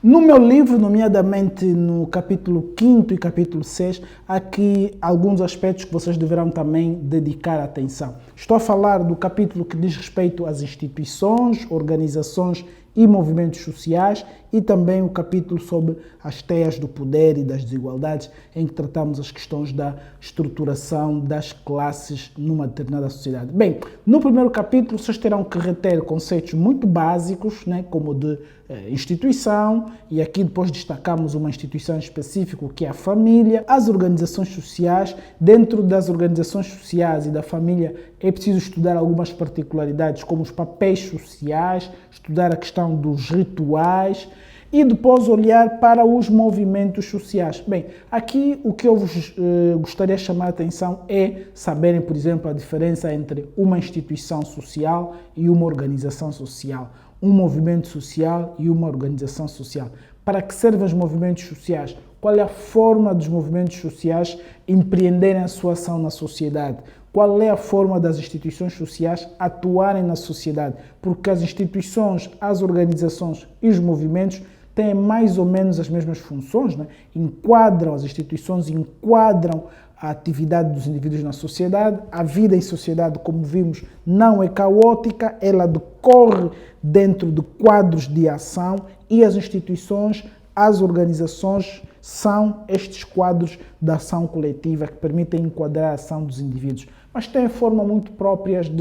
No meu livro, nomeadamente no capítulo 5º e capítulo 6, há aqui alguns aspectos que vocês deverão também dedicar atenção. Estou a falar do capítulo que diz respeito às instituições, organizações e movimentos sociais e também o capítulo sobre as teias do poder e das desigualdades, em que tratamos as questões da estruturação das classes numa determinada sociedade. Bem, no primeiro capítulo vocês terão que reter conceitos muito básicos, né, como de instituição, e aqui depois destacamos uma instituição específica, que é a família, as organizações sociais. Dentro das organizações sociais e da família é preciso estudar algumas particularidades, como os papéis sociais, estudar a questão dos rituais e depois olhar para os movimentos sociais. Bem, aqui o que eu vos gostaria de chamar a atenção é saberem, por exemplo, a diferença entre uma instituição social e uma organização social, um movimento social e uma organização social. Para que servem os movimentos sociais? Qual é a forma dos movimentos sociais empreenderem a sua ação na sociedade? Qual é a forma das instituições sociais atuarem na sociedade? Porque as instituições, as organizações e os movimentos têm mais ou menos as mesmas funções, né? Enquadram as instituições, enquadram a atividade dos indivíduos na sociedade. A vida em sociedade, como vimos, não é caótica, ela decorre dentro de quadros de ação e as instituições, as organizações são estes quadros de ação coletiva que permitem enquadrar a ação dos indivíduos, mas têm forma muito próprias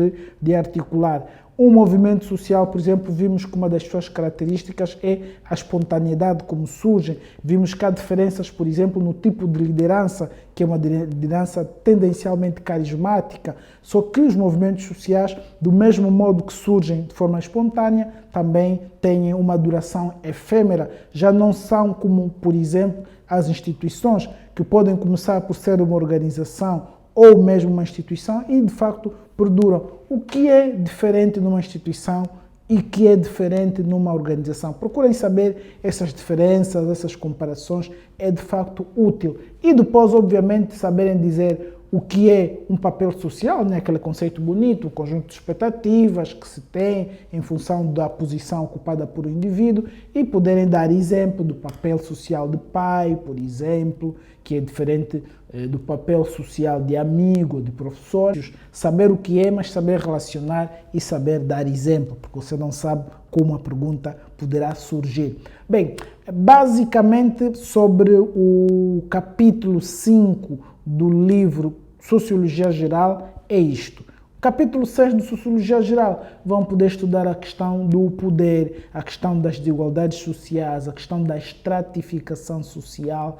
de articular. Um movimento social, por exemplo, vimos que uma das suas características é a espontaneidade, como surge. Vimos que há diferenças, por exemplo, no tipo de liderança, que é uma liderança tendencialmente carismática, só que os movimentos sociais, do mesmo modo que surgem de forma espontânea, também têm uma duração efêmera. Já não são como, por exemplo, as instituições, que podem começar por ser uma organização ou mesmo uma instituição e, de facto, perduram. O que é diferente numa instituição e que é diferente numa organização? Procurem saber essas diferenças, essas comparações, é de facto útil. E depois, obviamente, saberem dizer o que é um papel social, né? Aquele conceito bonito, o conjunto de expectativas que se tem em função da posição ocupada por um indivíduo e poderem dar exemplo do papel social de pai, por exemplo, que é diferente do papel social de amigo, de professor. Saber o que é, mas saber relacionar e saber dar exemplo, porque você não sabe como a pergunta poderá surgir. Bem, basicamente sobre o capítulo 5 do livro Sociologia Geral é isto. Capítulo 6 de Sociologia Geral vão poder estudar a questão do poder, a questão das desigualdades sociais, a questão da estratificação social,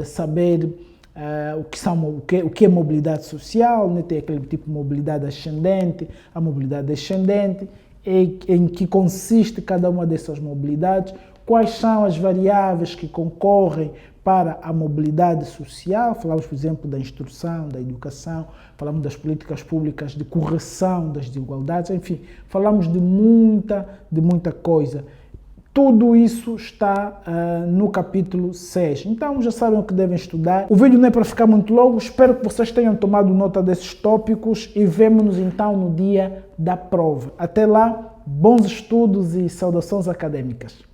saber o que é mobilidade social, né? Tem aquele tipo de mobilidade ascendente, a mobilidade descendente, em que consiste cada uma dessas mobilidades, quais são as variáveis que concorrem para a mobilidade social. Falamos, por exemplo, da instrução, da educação, falamos das políticas públicas de correção das desigualdades, enfim, falamos de muita coisa. Tudo isso está no capítulo 6. Então já sabem o que devem estudar. O vídeo não é para ficar muito longo, espero que vocês tenham tomado nota desses tópicos e vemo-nos então no dia da prova. Até lá, bons estudos e saudações acadêmicas.